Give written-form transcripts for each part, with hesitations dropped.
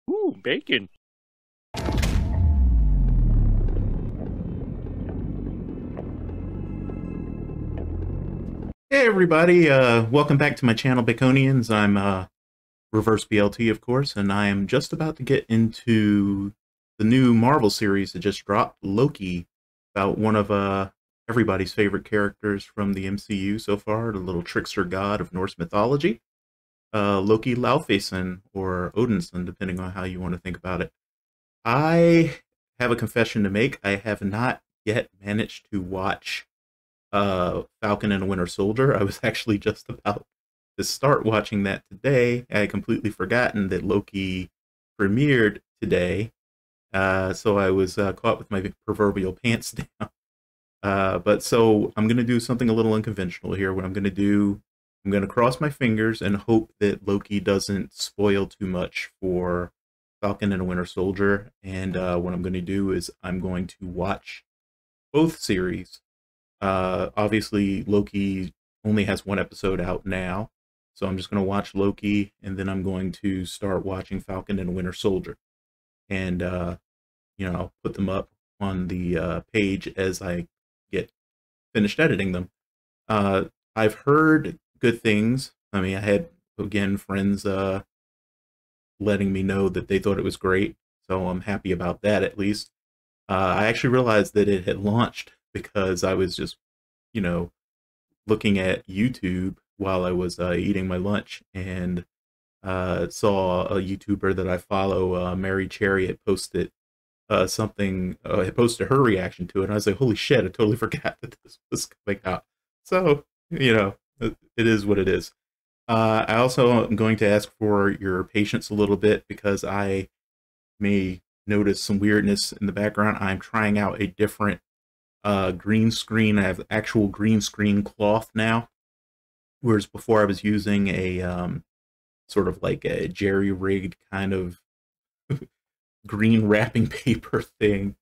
Ooh, bacon. Hey everybody, welcome back to my channel, Baconians. I'm Reverse BLT, of course, and I am just about to get into the new Marvel series that just dropped, Loki, about one of everybody's favorite characters from the MCU so far, the little trickster god of Norse mythology, Loki Laufeyson, or Odinson, depending on how you want to think about it. I have a confession to make. I have not yet managed to watch Falcon and the Winter Soldier. I was actually just about to start watching that today. I had completely forgotten that Loki premiered today, so I was caught with my proverbial pants down. But so I'm going to do something a little unconventional here. What I'm going to do, I'm going to cross my fingers and hope that Loki doesn't spoil too much for Falcon and the Winter Soldier. And what I'm going to do is I'm going to watch both series. Obviously, Loki only has one episode out now, so I'm just going to watch Loki, and then I'm going to start watching Falcon and Winter Soldier. And, I'll put them up on the page as I get finished editing them. I've heard good things. I mean, I had, again, friends letting me know that they thought it was great, so I'm happy about that at least. I actually realized that it had launched because I was just, looking at YouTube while I was eating my lunch, and saw a YouTuber that I follow, Mary Cherry, had posted something, had posted her reaction to it, and I was like, holy shit, I totally forgot that this was coming out. So, it is what it is. I also am going to ask for your patience a little bit because I may notice some weirdness in the background. I'm trying out a different green screen. I have actual green screen cloth now, whereas before I was using a sort of like a jerry-rigged kind of green wrapping paper thing,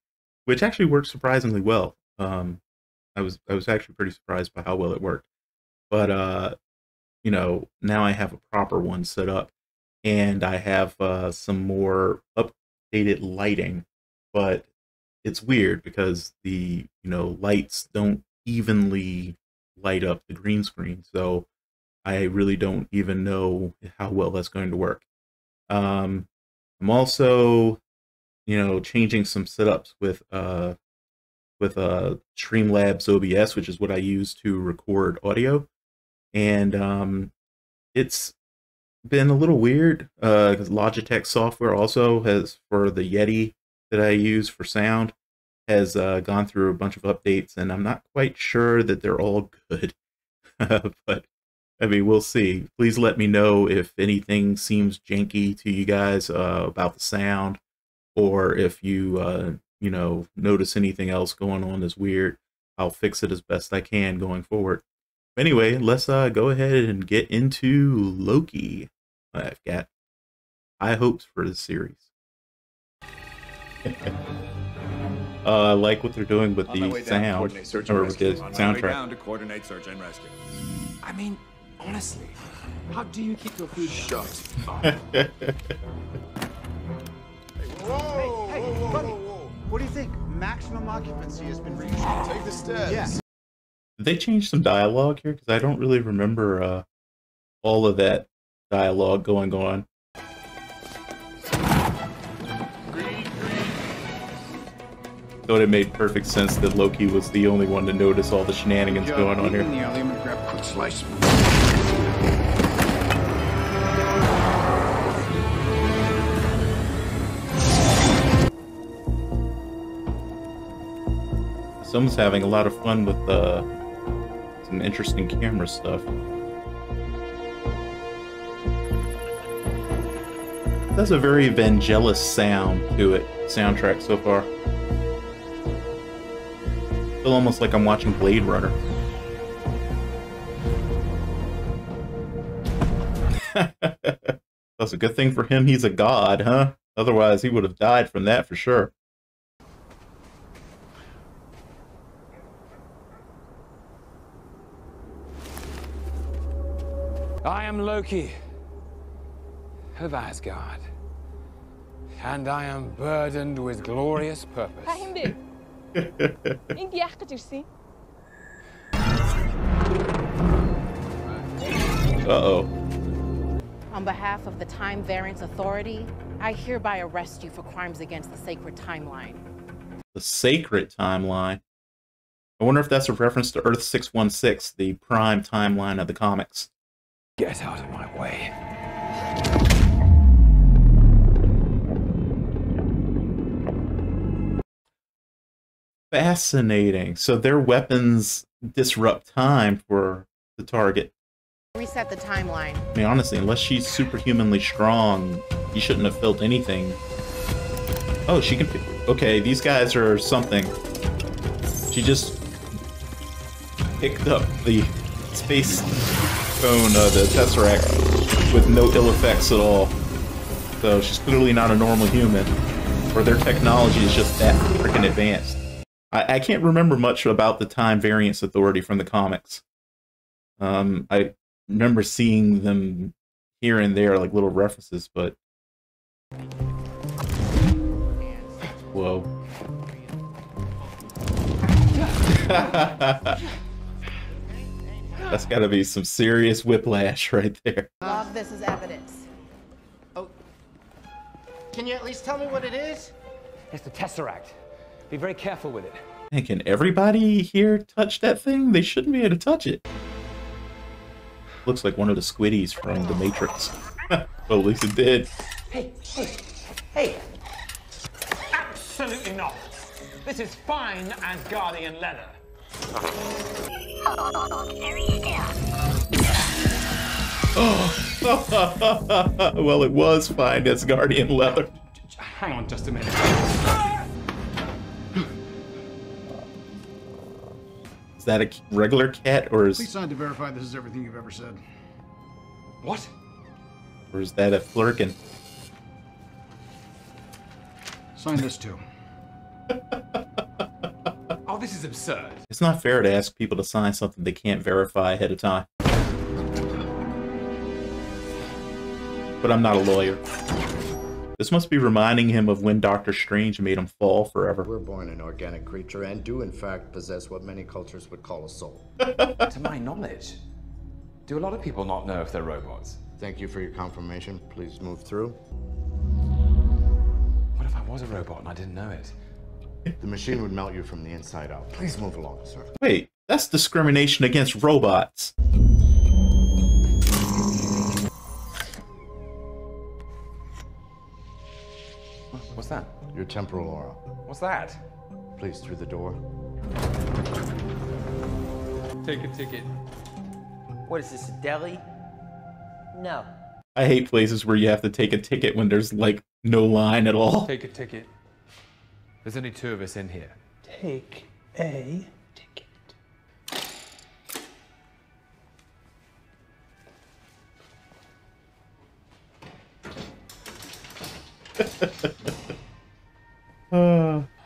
which actually worked surprisingly well. I was actually pretty surprised by how well it worked. But now I have a proper one set up, and I have some more updated lighting, but it's weird because the lights don't evenly light up the green screen, so I really don't even know how well that's going to work. I'm also changing some setups with Streamlabs OBS, which is what I use to record audio, and it's been a little weird because Logitech software also has, for the Yeti that I use for sound, has gone through a bunch of updates, and I'm not quite sure that they're all good. But I mean, we'll see. Please let me know if anything seems janky to you guys about the sound, or if you notice anything else going on that's weird. I'll fix it as best I can going forward. Anyway, let's go ahead and get into Loki. I've got high hopes for this series. I like what they're doing with the sound, or with the soundtrack. Down to coordinate search and rescue. I mean, honestly, how do you keep your food shut? Hey, buddy, what do you think? Maximum occupancy has been reached. Take the stairs. Yes. Did they change some dialogue here? Because I don't really remember all of that dialogue going on. Thought it made perfect sense that Loki was the only one to notice all the shenanigans going on here. In the alley, I'm gonna grab a quick slice. Someone's having a lot of fun with some interesting camera stuff. It has a very Vangelis sound to it, soundtrack so far. Feel almost like I'm watching Blade Runner. That's a good thing for him he's a god, huh? Otherwise he would have died from that for sure. I am Loki of Asgard. And I am burdened with glorious purpose. Uh-oh. On behalf of the Time Variance Authority, I hereby arrest you for crimes against the sacred timeline. The sacred timeline? I wonder if that's a reference to Earth 616, the prime timeline of the comics. Get out of my way. Fascinating. So their weapons disrupt time for the target. Reset the timeline. I mean, honestly, unless she's superhumanly strong, you shouldn't have felt anything. Oh, she can... Okay, these guys are something. She just picked up the space phone, the Tesseract, with no ill effects at all. So she's clearly not a normal human. Or their technology is just that freaking advanced. I can't remember much about the Time Variance Authority from the comics. I remember seeing them here and there, like little references, but... Whoa. That's gotta be some serious whiplash right there. Log this as evidence. Oh, can you at least tell me what it is? It's the Tesseract. Be very careful with it. Man, can everybody here touch that thing? They shouldn't be able to touch it. Looks like one of the squiddies from The Matrix. Well, at least it did. Hey! Absolutely not! This is fine Asgardian leather. Well, it was fine Asgardian leather. Hang on just a minute. Is that a regular cat, or Please sign to verify this is everything you've ever said. What? or is that a flirkin? Sign this too. Oh, this is absurd. It's not fair to ask people to sign something they can't verify ahead of time. But I'm not a lawyer. This must be reminding him of when Doctor Strange made him fall forever. We're born an organic creature and do in fact possess what many cultures would call a soul. To my knowledge, do a lot of people not know if they're robots? Thank you for your confirmation. Please move through. What if I was a robot and I didn't know it? The machine would melt you from the inside out. Please move along, sir. Wait, that's discrimination against robots. What's that? Your temporal aura. What's that? Please, through the door. Take a ticket. What is this, a deli? No. I hate places where you have to take a ticket when there's, like, no line at all. Take a ticket. There's only 2 of us in here. Take a ticket.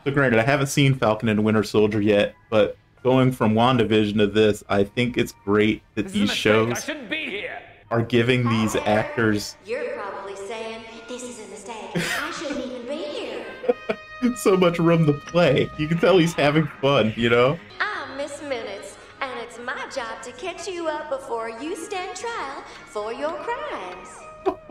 So granted, I haven't seen Falcon and the Winter Soldier yet, but going from WandaVision to this, I think it's great that This is a these mistake. shows I shouldn't be here. are giving these actors You're probably saying, this is a mistake. I shouldn't even be here. so much room to play. You can tell he's having fun, you know? I'm Miss Minutes, and it's my job to catch you up before you stand trial for your crimes.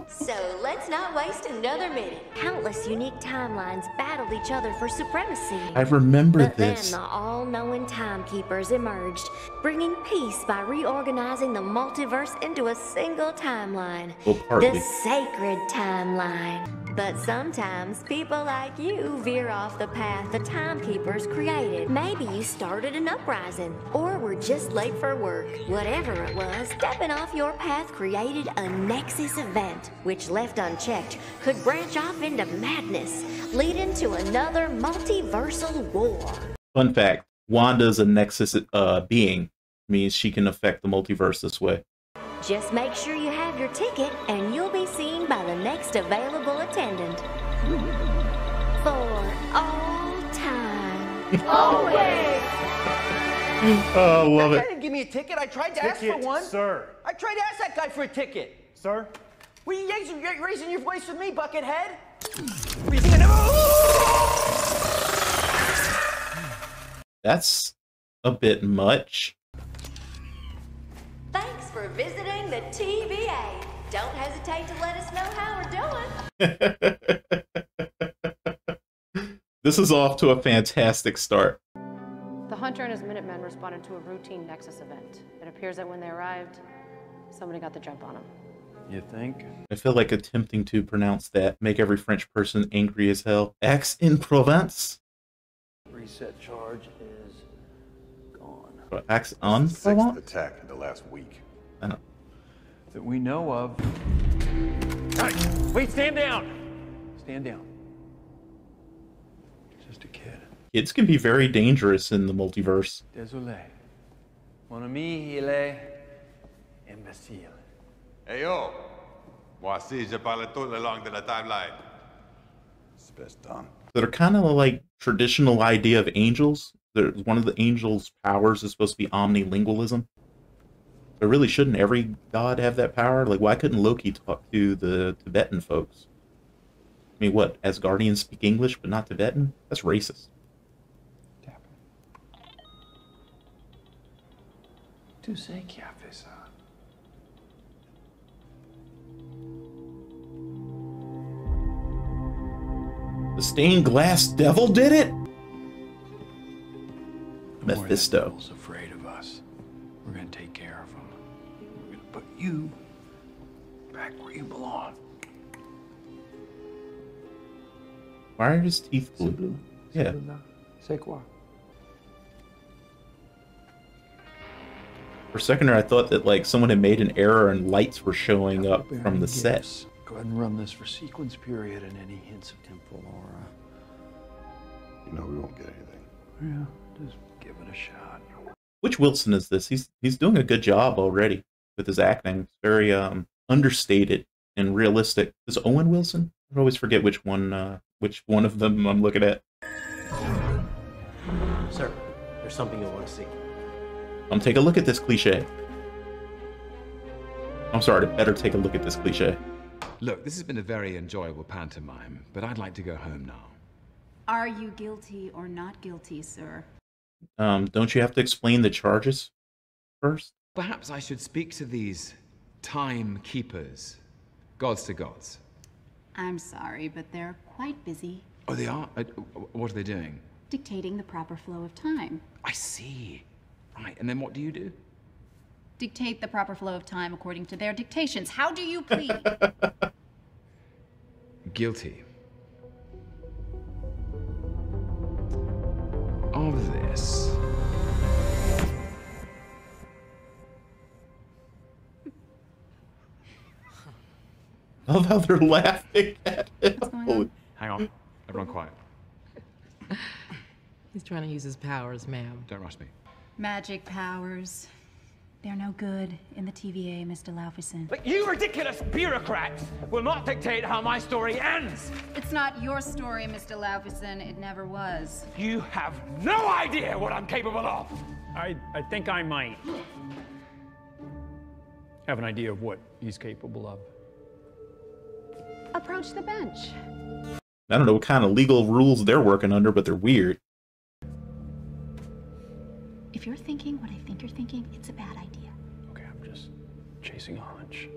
So let's not waste another minute. Countless unique timelines battled each other for supremacy. I remember But this. then the all-knowing timekeepers emerged, bringing peace by reorganizing the multiverse into a single timeline. Well, partly. The sacred timeline. But sometimes people like you veer off the path the timekeepers created. Maybe you started an uprising, or were just late for work. Whatever it was, stepping off your path created a nexus event, which left unchecked could branch off into madness, leading to another multiversal war. Fun fact, Wanda's a Nexus being. Means she can affect the multiverse this way. Just make sure you have your ticket and you'll be seen by the next available attendant. For all time. Always! Oh, I love That it. guy didn't give me a ticket. I tried to ask for one. Sir. I tried to ask that guy for a ticket. Sir? What are you raising your voice with me, Buckethead? That's a bit much. Thanks for visiting the TVA. Don't hesitate to let us know how we're doing. This is off to a fantastic start. The Hunter and his Minutemen responded to a routine Nexus event. It appears that when they arrived, somebody got the jump on them. You think? I feel like attempting to pronounce that make every French person angry as hell. Aix-en-Provence? Reset charge is gone. Aix-en-Provence? Attack in the last week. I don't know. That we know of. Hey, wait, stand down! Stand down. Just a kid. Kids can be very dangerous in the multiverse. Désolé. Mon ami, il est imbécile. Hey yo! Voici, je parle tout le long de la timeline. It's best done. That are kind of like traditional idea of angels. One of the angels' powers is supposed to be omnilingualism. But really, shouldn't every god have that power? Like, why couldn't Loki talk to the Tibetan folks? I mean, what? Asgardians speak English, but not Tibetan? That's racist. Tu sais qui a fait ça? The stained glass devil did it? The more Mephisto. that devil's afraid of us, we're gonna take care of him. We're gonna put you back where you belong. Why are his teeth blue? Yeah. C'est quoi? For a second there, I thought that like someone had made an error and lights were showing up from the set. Go ahead and run this for sequence period and any hints of temporal aura. You know we won't get anything. Yeah, just give it a shot. Which Wilson is this? He's doing a good job already with his acting. It's very understated and realistic. Is Owen Wilson? I always forget which one of them I'm looking at. Sir, there's something you'll want to see. Take a look at this cliche. I'm sorry, better take a look at this cliche. Look, this has been a very enjoyable pantomime, but I'd like to go home now. Are you guilty or not guilty, sir? Don't you have to explain the charges first? Perhaps I should speak to these timekeepers. Gods to gods. I'm sorry, but they're quite busy. Oh, they are? What are they doing? Dictating the proper flow of time. I see. Right, and then what do you do? Dictate the proper flow of time according to their dictations. How do you plead? Guilty. Of this. I love how they're laughing at him. Hang on. Everyone quiet. He's trying to use his powers, ma'am. Don't rush me. Magic powers. They're no good in the TVA, Mr. Laufeyson. But you ridiculous bureaucrats will not dictate how my story ends! It's not your story, Mr. Laufeyson. It never was. You have no idea what I'm capable of! I think I might have an idea of what he's capable of. Approach the bench. I don't know what kind of legal rules they're working under, but they're weird. If you're thinking what I think you're thinking, it's a bad idea. Okay, I'm just chasing a hunch.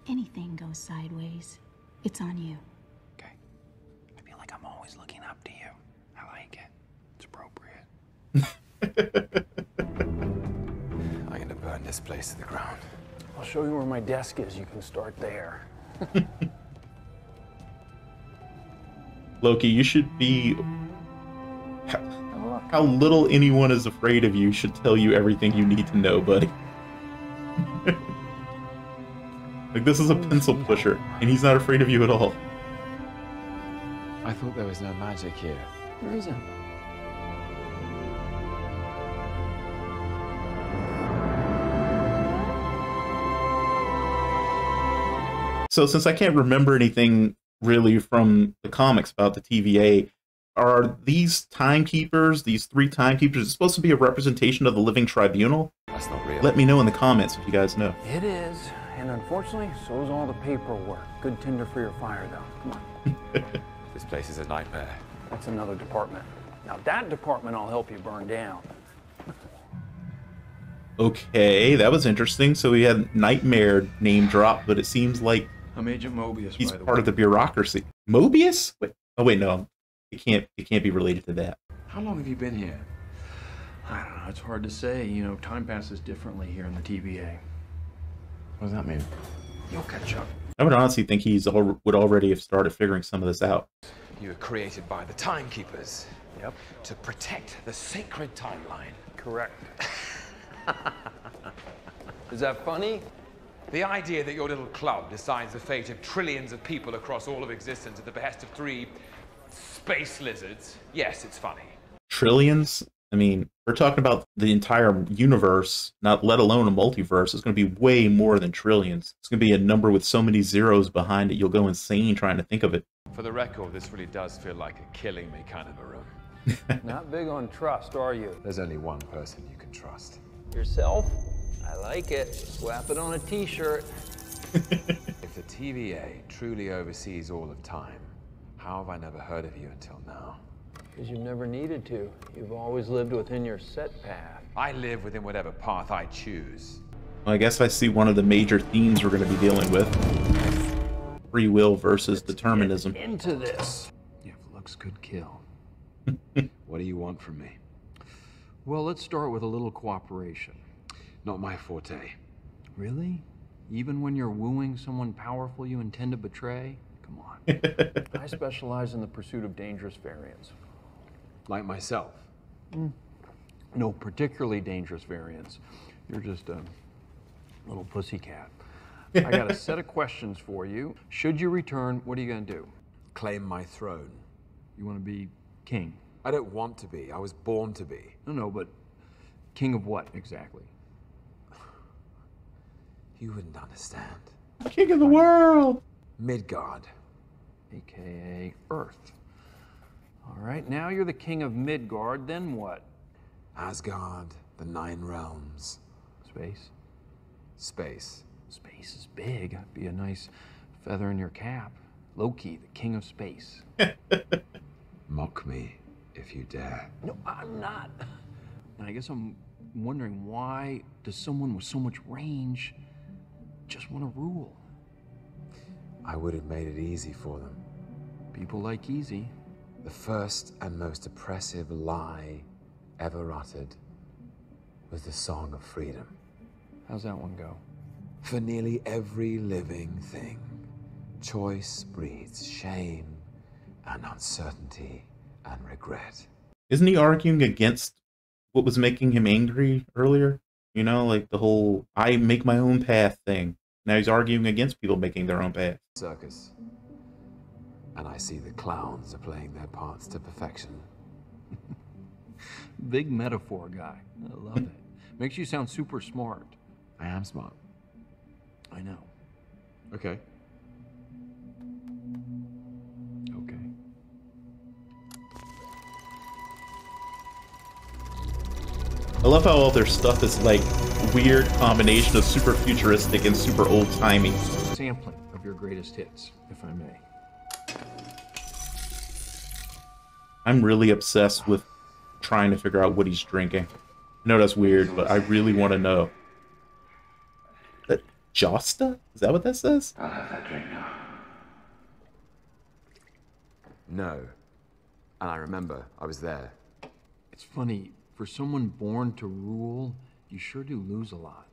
Anything goes sideways, it's on you. Okay. I feel like I'm always looking up to you. I like it. It's appropriate. I'm gonna burn this place to the ground. I'll show you where my desk is. You can start there. Loki, you should be... How little anyone is afraid of you should tell you everything you need to know, buddy. Like, this is a pencil pusher, and he's not afraid of you at all. I thought there was no magic here. There isn't. So since I can't remember anything really from the comics about the TVA, are these timekeepers, these three timekeepers, supposed to be a representation of the living tribunal? That's not real. Let me know in the comments if you guys know. It is, And unfortunately, so's all the paperwork. Good tinder for your fire, though. Come on. This place is a nightmare. That's another department. Now that department I'll help you burn down. Okay, that was interesting. So we had Nightmare name drop, but it seems like I'm Agent Mobius, he's by the part way. of the bureaucracy. Mobius? Wait, oh wait, no, it can't be related to that. How long have you been here? I don't know, it's hard to say. You know, time passes differently here in the TVA. What does that mean? You'll catch up. I would honestly think would already have started figuring some of this out. You were created by the Timekeepers. Yep. To protect the sacred timeline. Correct. Is that funny? The idea that your little club decides the fate of trillions of people across all of existence at the behest of 3 space lizards. Yes, it's funny. Trillions? I mean, we're talking about the entire universe, not let alone a multiverse. It's going to be way more than trillions. It's going to be a number with so many zeros behind it, you'll go insane trying to think of it. For the record, this really does feel like a killing me kind of a room. Not big on trust, are you? There's only one person you can trust. Yourself? I like it. Slap it on a t-shirt. If the TVA truly oversees all of time, how have I never heard of you until now? Because you've never needed to. You've always lived within your set path. I live within whatever path I choose. Well, I guess I see one of the major themes we're going to be dealing with. Free will versus determinism. Get into this. If looks could kill. What do you want from me? Well, let's start with a little cooperation. Not my forte. Really? Even when you're wooing someone powerful you intend to betray? Come on. I specialize in the pursuit of dangerous variants. Like myself? No particularly dangerous variants. You're just a little pussycat. I got a set of questions for you. Should you return, what are you going to do? Claim my throne. You want to be king? I don't want to be. I was born to be. No, but king of what exactly? You wouldn't understand. King of the world! Midgard. AKA Earth. All right, now you're the king of Midgard, then what? Asgard, the 9 realms. Space? Space. Space is big. That'd be a nice feather in your cap. Loki, the king of space. Mock me if you dare. No, I'm not. And I guess I'm wondering, why does someone with so much range just want to rule? I would have made it easy for them. People like easy. The first and most oppressive lie ever uttered was the Song of Freedom. How's that one go? For nearly every living thing, choice breeds shame and uncertainty and regret. Isn't he arguing against what was making him angry earlier? You know, like the whole I make my own path thing. Now he's arguing against people making their own path. Circus. And I see the clowns are playing their parts to perfection. Big metaphor guy. I love it. Makes you sound super smart. I am smart. I know. Okay. Okay. I love how all their stuff is like weird combination of super futuristic and super old-timey. Sampling of your greatest hits, if I may. I'm really obsessed with trying to figure out what he's drinking. I know that's weird, but I really want to know. That Josta? Is that what that says? I'll have that drink now. No. And I remember, I was there. It's funny, for someone born to rule, you sure do lose a lot.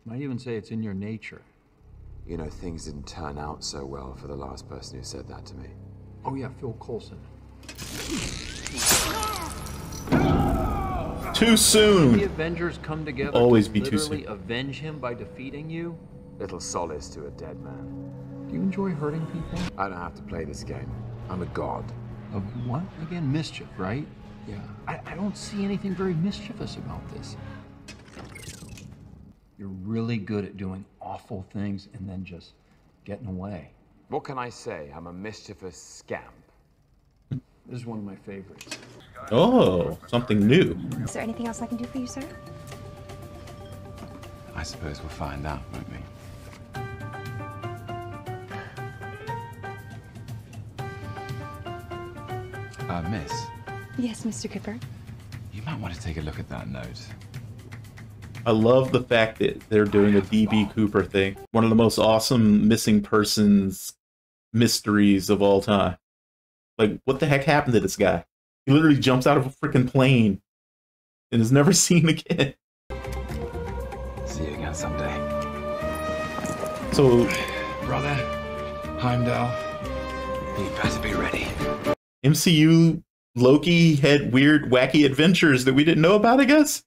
Might even say it's in your nature. You know, things didn't turn out so well for the last person who said that to me. Oh yeah, Phil Coulson. Too soon. The Avengers come together Always to be too literally soon. avenge him by defeating you? Little solace to a dead man. Do you enjoy hurting people? I don't have to play this game. I'm a god. Of what? Again, mischief, right? Yeah. I don't see anything very mischievous about this. You're really good at doing awful things and then just getting away. What can I say? I'm a mischievous scamp. This is one of my favorites. Oh, something new. Is there anything else I can do for you, sir? I suppose we'll find out, won't we? Miss, Yes, Mr. Cooper. you might want to take a look at that note. I love the fact that they're doing a DB Cooper thing. One of the most awesome missing persons mysteries of all time. Like, what the heck happened to this guy? He literally jumps out of a freaking plane and is never seen again. See you again someday. So, brother, Heimdall, you better be ready. MCU Loki had weird, wacky adventures that we didn't know about, I guess?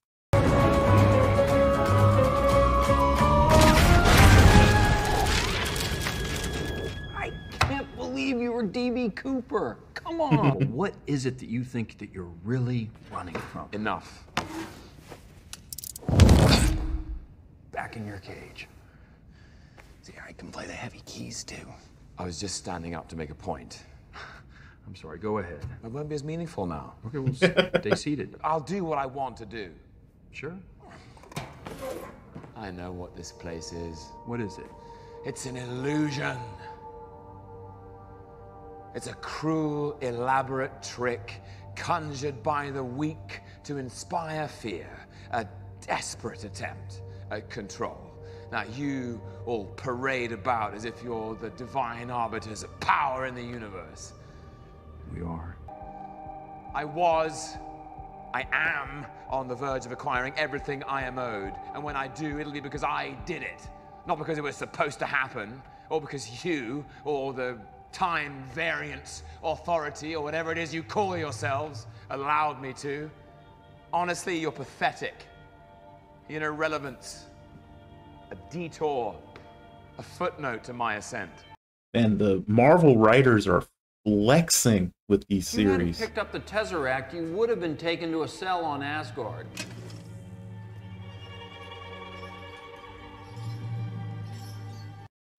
I can't believe you were DB Cooper. Come on. What is it that you think that you're really running from? Enough. Back in your cage. See, I can play the heavy keys too. I was just standing up to make a point. I'm sorry, go ahead. It won't be as meaningful now. Okay, well, stay seated. I'll do what I want to do. Sure. I know what this place is. What is it? It's an illusion. It's a cruel, elaborate trick conjured by the weak to inspire fear. A desperate attempt at control. Now, you all parade about as if you're the divine arbiters of power in the universe. We are. I am on the verge of acquiring everything I am owed. And when I do, it'll be because I did it. Not because it was supposed to happen, or because you, or the time variance authority, or whatever it is you call yourselves, allowed me to. Honestly, you're pathetic. You're an irrelevance. A detour. A footnote to my ascent. And the Marvel writers are flexing with these If you hadn't series. picked up the Tesseract, you would have been taken to a cell on Asgard.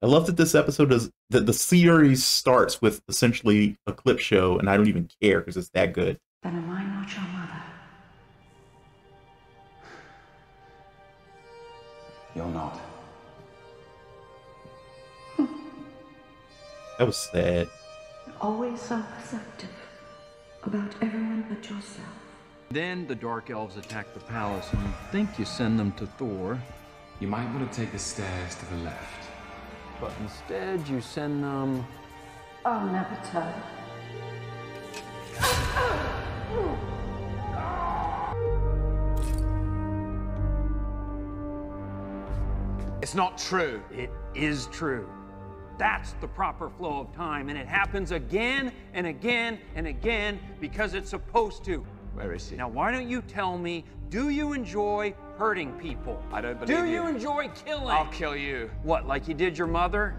I love that this episode is that the series starts with essentially a clip show, and I don't even care because it's that good. Then am I not your mother? You're not. That was sad. Always self-perceptive about everyone but yourself. Then the Dark Elves attack the palace, and you think you send them to Thor. You might want to take the stairs to the left. But instead, you send them... I'll never tell. It's not true. It is true. That's the proper flow of time, and it happens again and again and again because it's supposed to. Where is she? Now, why don't you tell me, do you enjoy hurting people? I don't believe you. Do you enjoy killing? I'll kill you. What, like you did your mother?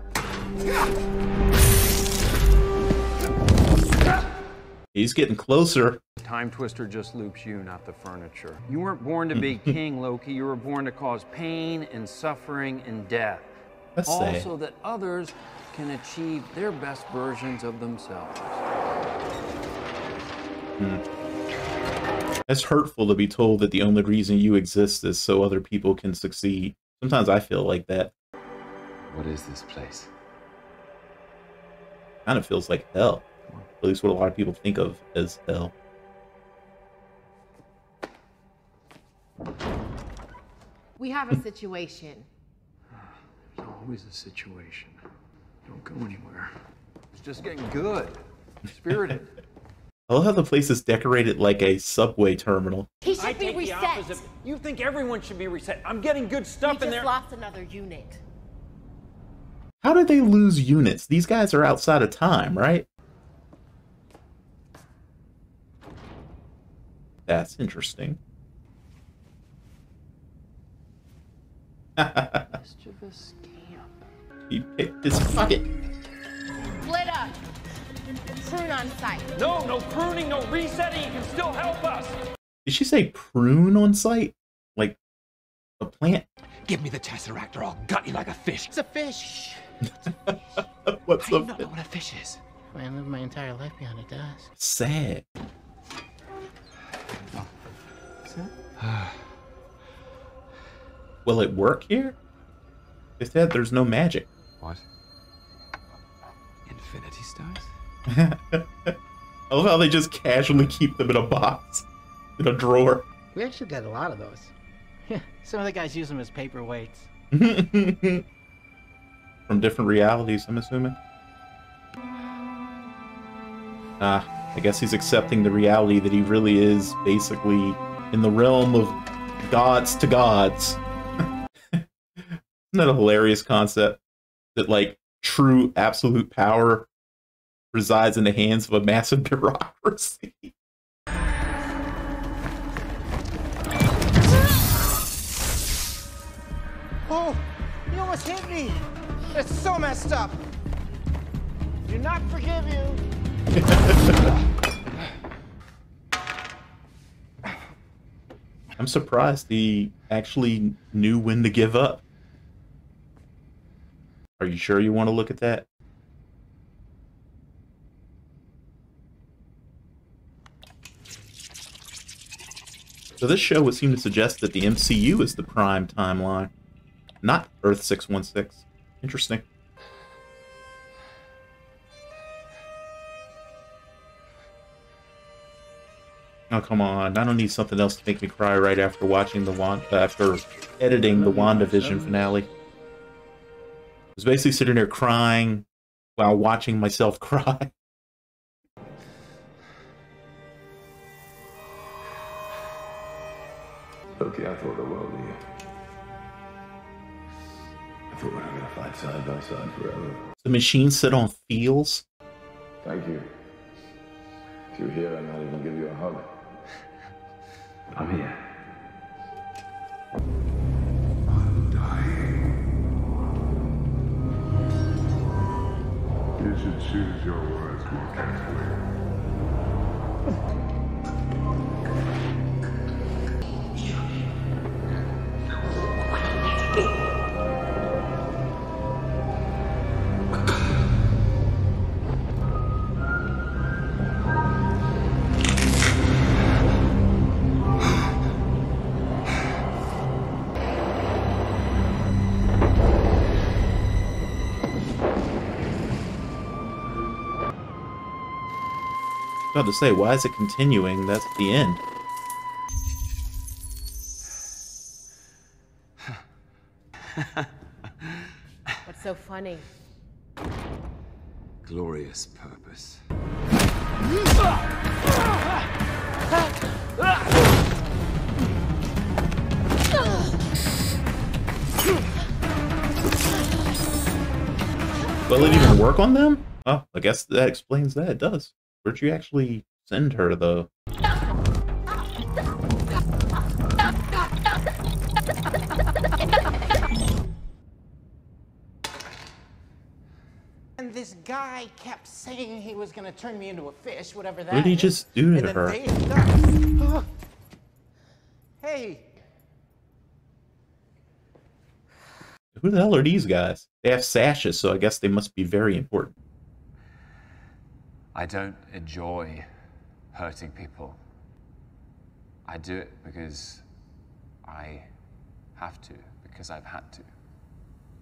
He's getting closer. Time Twister just loops you, not the furniture. You weren't born to be king, Loki. You were born to cause pain and suffering and death. That's also sad. that others can achieve their best versions of themselves. It's hurtful to be told that the only reason you exist is so other people can succeed. Sometimes I feel like that. What is this place? Kind of feels like hell. At least what a lot of people think of as hell. We have a situation. There's always a situation. Don't go anywhere. It's just getting good. Spirited. I love how the place is decorated like a subway terminal. He should I be take the reset. opposite. You think everyone should be reset. I'm getting good stuff We in just there. lost another unit. How did they lose units? These guys are outside of time, right? That's interesting. Mischievous camp. He picked his pocket. Split up. Prune on site. No pruning, no resetting. You can still help us. Did she say prune on site? Like a plant? Give me the Tesseract or I'll gut you like a fish. It's a fish. What's How do you up? not know what a fish is? I lived my entire life behind a desk. Sad. Will it work here? They said there's no magic. What? Infinity Stones? I love how they just casually keep them in a box, in a drawer. We actually got a lot of those. Yeah, some of the guys use them as paperweights. From different realities, I'm assuming. I guess he's accepting the reality that he really is basically in the realm of gods to gods. Isn't that a hilarious concept? That, like, true absolute power resides in the hands of a massive bureaucracy. Oh, you almost hit me. It's so messed up. Do not forgive you. I'm surprised he actually knew when to give up. Are you sure you want to look at that? So this show would seem to suggest that the MCU is the prime timeline, not Earth 616. Interesting. Oh, come on. I don't need something else to make me cry right after watching after editing the WandaVision finale. I was basically sitting there crying while watching myself cry. Loki, I thought the world of you. I thought we were gonna fight side by side forever. The machine sit on feels. Thank you. If you're here, I might even give you a hug. I'm here. I'm dying. You should choose your words more carefully. About to say, why is it continuing? That's at the end. What's so funny? Glorious purpose. Will it even work on them? Oh, I guess that explains that. It does. Where'd you actually send her, though? And this guy kept saying he was going to turn me into a fish, whatever that What did he is. just do to And her? then oh. Hey. Who the hell are these guys? They have sashes, so I guess they must be very important. I don't enjoy hurting people. I do it because I have to, because I've had to.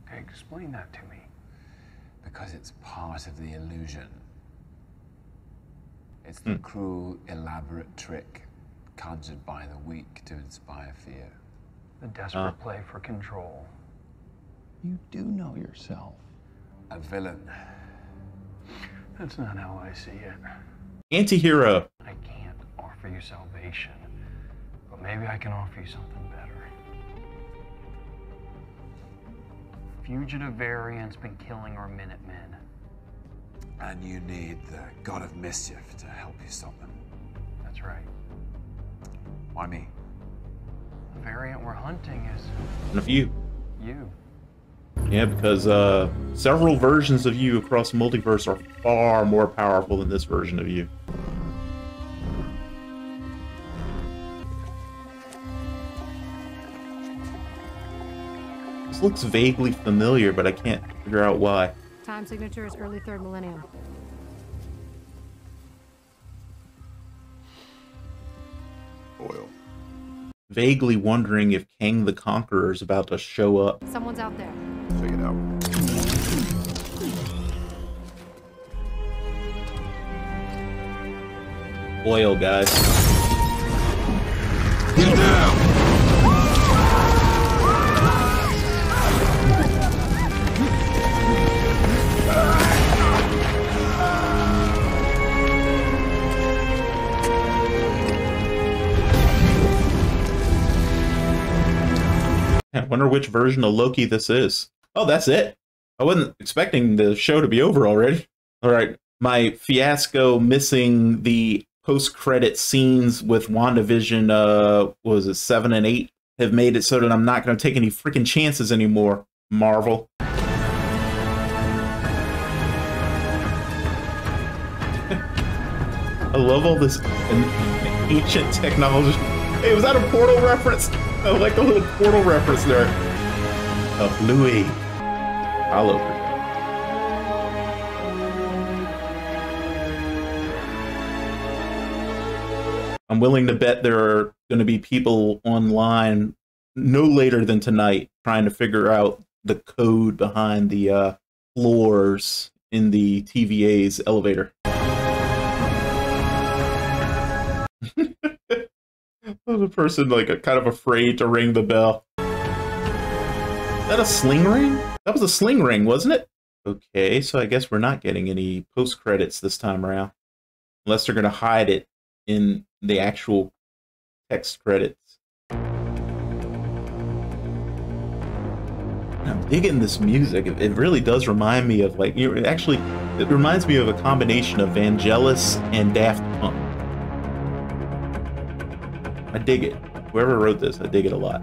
Okay, explain that to me. Because it's part of the illusion. It's the cruel, elaborate trick conjured by the weak to inspire fear. The desperate play for control. You do know yourself. A villain. That's not how I see it. Anti-hero. I can't offer you salvation, but maybe I can offer you something better. Fugitive variant's been killing our Minutemen. And you need the God of Mischief to help you stop them. That's right. Why me? The variant we're hunting is... One of you. You. Yeah, because several versions of you across the multiverse are far more powerful than this version of you. This looks vaguely familiar, but I can't figure out why. Time signature is early 3rd millennium. Oil. Vaguely wondering if Kang the Conqueror is about to show up. Someone's out there. Check it out. oil, guys. Get down! I wonder which version of Loki this is. Oh, that's it. I wasn't expecting the show to be over already. All right. My fiasco missing the post-credit scenes with WandaVision, what was it, 7 and 8, have made it so that I'm not going to take any freaking chances anymore, Marvel. I love all this ancient technology. Hey, was that a Portal reference? I like the little Portal reference there. Louis. Hollow. I'm willing to bet there are going to be people online no later than tonight trying to figure out the code behind the floors in the TVA's elevator. The person like kind of afraid to ring the bell. Is that a sling ring? That was a sling ring, wasn't it? Okay, so I guess we're not getting any post credits this time around, unless they're going to hide it in the actual text credits. I'm digging this music. It really does remind me of like, actually, it reminds me of a combination of Vangelis and Daft Punk. I dig it. Whoever wrote this, I dig it a lot.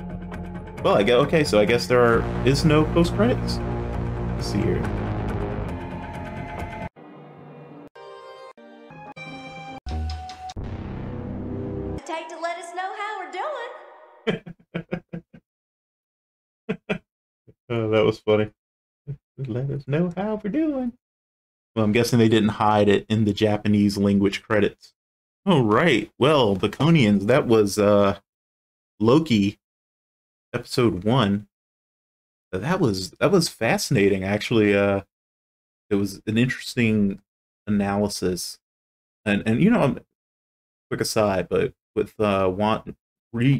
Well, I get okay. So I guess there is no post credits. Let's see here. Take to let us know how we're doing. Oh, that was funny. Let us know how we're doing. Well, I'm guessing they didn't hide it in the Japanese language credits. Oh, right. Well, Baconians, that was Loki, episode 1. That was fascinating, actually. It was an interesting analysis. And you know, quick aside, but with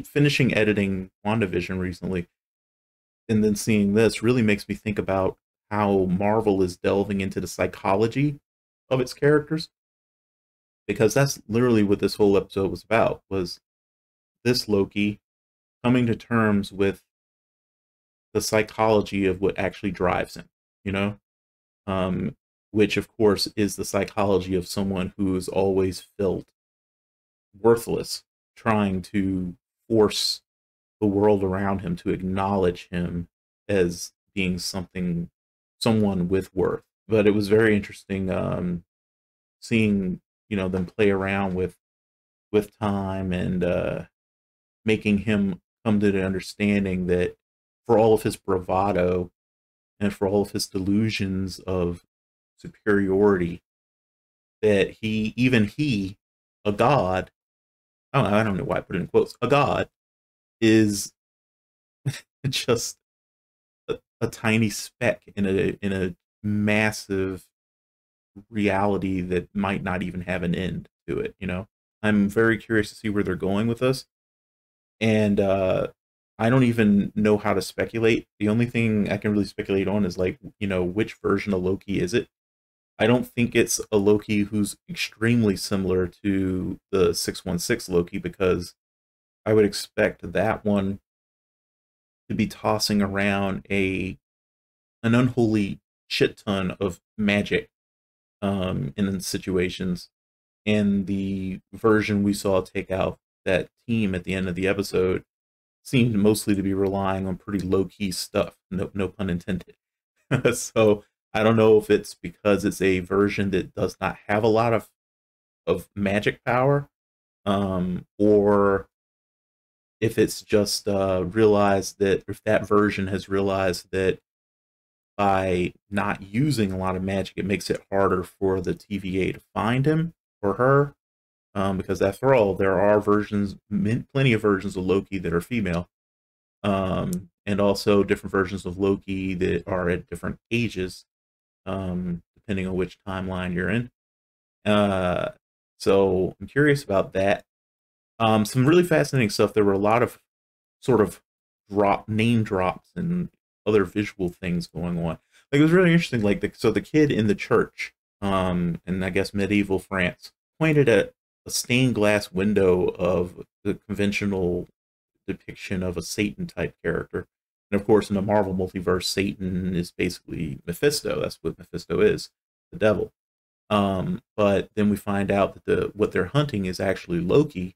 finishing editing WandaVision recently, and then seeing this really makes me think about how Marvel is delving into the psychology of its characters. Because that's literally what this whole episode was about, was this Loki coming to terms with the psychology of what actually drives him, you know? Which, of course, is the psychology of someone who has always felt worthless, trying to force the world around him to acknowledge him as being someone with worth. But it was very interesting seeing, you know, them play around with time and making him come to the understanding that for all of his bravado and for all of his delusions of superiority, that even he, a god, I don't know why I put it in quotes, a god, is just a tiny speck in a massive reality that might not even have an end to it, you know? I'm very curious to see where they're going with this. And I don't even know how to speculate. The only thing I can really speculate on is, like, you know, which version of Loki is it? I don't think it's a Loki who's extremely similar to the 616 Loki, because I would expect that one to be tossing around an unholy shit ton of magic in situations. And the version we saw take out that team at the end of the episode seemed mostly to be relying on pretty low-key stuff, no pun intended. So I don't know if it's because it's a version that does not have a lot of magic power, or if it's just realized that, if that version has realized that by not using a lot of magic, it makes it harder for the TVA to find him or her. Because after all, there are plenty of versions of Loki that are female, and also different versions of Loki that are at different ages, depending on which timeline you're in. So I'm curious about that. Some really fascinating stuff. There were a lot of sort of name drops and other visual things going on. Like, it was really interesting. Like, the kid in the church, in I guess medieval France, pointed at a stained glass window of the conventional depiction of a Satan type character. And of course, in the Marvel multiverse, Satan is basically Mephisto. That's what Mephisto is, the devil. But then we find out that what they're hunting is actually Loki,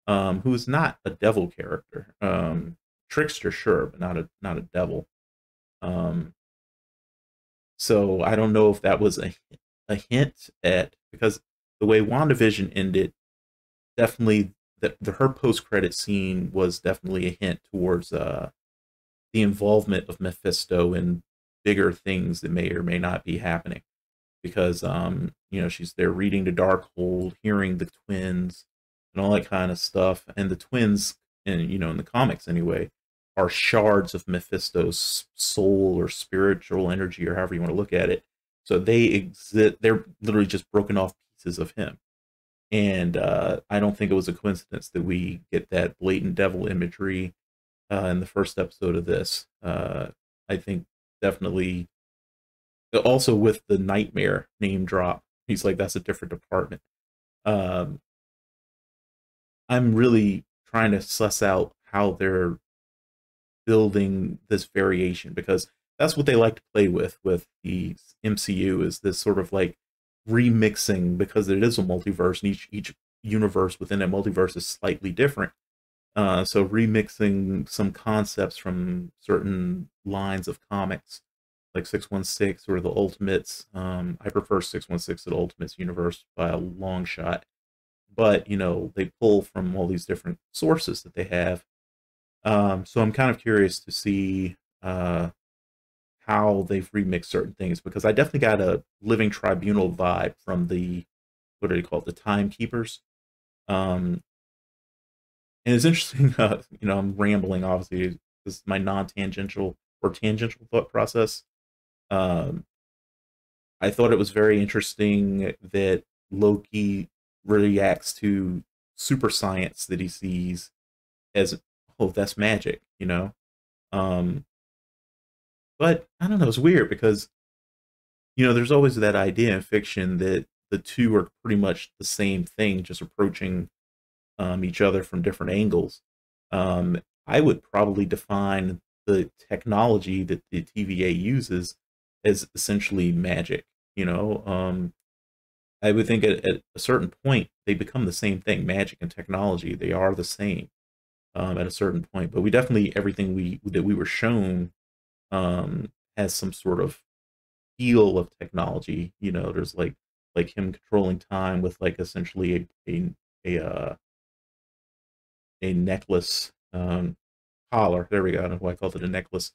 who is not a devil character. Trickster, sure, but not a devil. So I don't know if that was a hint at, because the way WandaVision ended, definitely her post-credit scene was definitely a hint towards the involvement of Mephisto in bigger things that may or may not be happening. Because she's there reading the Darkhold, hearing the twins, and all that kind of stuff. And the twins, in the comics anyway, are shards of Mephisto's soul or spiritual energy, or however you want to look at it. So they're literally just broken off pieces of him. And I don't think it was a coincidence that we get that blatant devil imagery in the first episode of this. I think definitely, also with the Nightmare name drop, he's like, that's a different department. I'm really trying to suss out how they're building this variation, because that's what they like to play with the MCU, is this sort of like remixing, because it is a multiverse, and each universe within that multiverse is slightly different. So remixing some concepts from certain lines of comics, like 616 or the Ultimates. I prefer 616 to the Ultimates universe by a long shot. But, they pull from all these different sources that they have. So I'm kind of curious to see how they've remixed certain things, because I definitely got a Living Tribunal vibe from the, what do they call it, the Timekeepers. And it's interesting, I'm rambling, obviously. This is my non-tangential or tangential thought process. I thought it was very interesting that Loki reacts to super science that he sees as, oh, that's magic, But I don't know, it's weird, because, there's always that idea in fiction that the two are pretty much the same thing, just approaching each other from different angles. I would probably define the technology that the TVA uses as essentially magic. I would think at a certain point they become the same thing. Magic and technology, they are the same at a certain point. But we definitely, everything that we were shown has some sort of feel of technology. There's like him controlling time with like essentially a necklace collar. There we go. I don't know why I called it a necklace.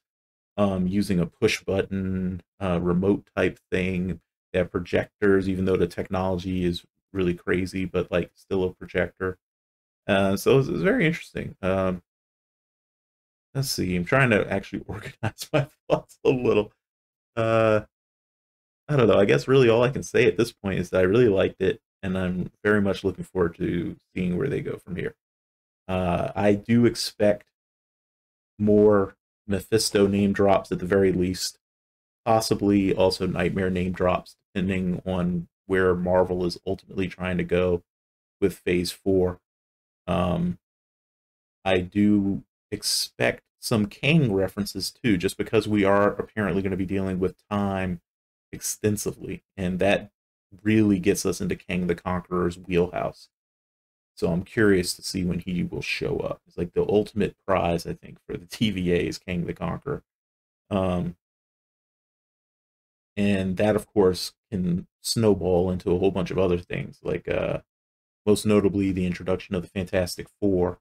Using a push button remote type thing. They have projectors, even though the technology is really crazy, but like still a projector. So it's very interesting. Let's see. I'm trying to actually organize my thoughts a little. I don't know. I guess really all I can say at this point is that I really liked it, and I'm very much looking forward to seeing where they go from here. I do expect more Mephisto name drops at the very least, possibly also Nightmare name drops, depending on where Marvel is ultimately trying to go with Phase 4. I do expect some Kang references too, just because we are apparently going to be dealing with time extensively, and that really gets us into Kang the Conqueror's wheelhouse. So I'm curious to see when he will show up. It's like the ultimate prize, I think, for the TVA is Kang the Conqueror. And that, of course, can snowball into a whole bunch of other things, like most notably the introduction of the Fantastic Four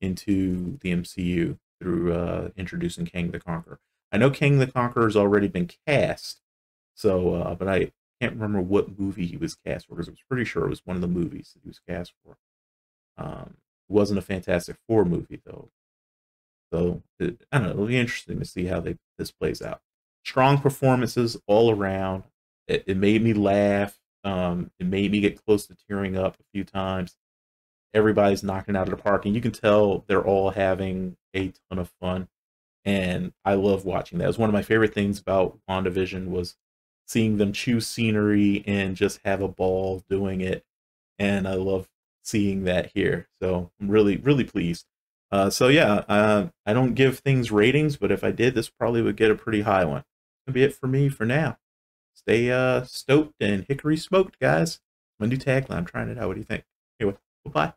into the MCU through introducing Kang the Conqueror. I know Kang the Conqueror has already been cast, so but I can't remember what movie he was cast for, because I was pretty sure it was one of the movies that he was cast for. It wasn't a Fantastic Four movie, though. So, I don't know, it'll be interesting to see how this plays out. Strong performances all around. It made me laugh. It made me get close to tearing up a few times. Everybody's knocking it out of the park, and you can tell they're all having a ton of fun. And I love watching that. It was one of my favorite things about WandaVision was seeing them choose scenery and just have a ball doing it. And I love seeing that here. So I'm really, really pleased. So yeah, I don't give things ratings, but if I did, this probably would get a pretty high one. That'll be it for me for now. Stay stoked and hickory smoked, guys. My new tagline. I'm trying it out. What do you think? Anyway, bye-bye.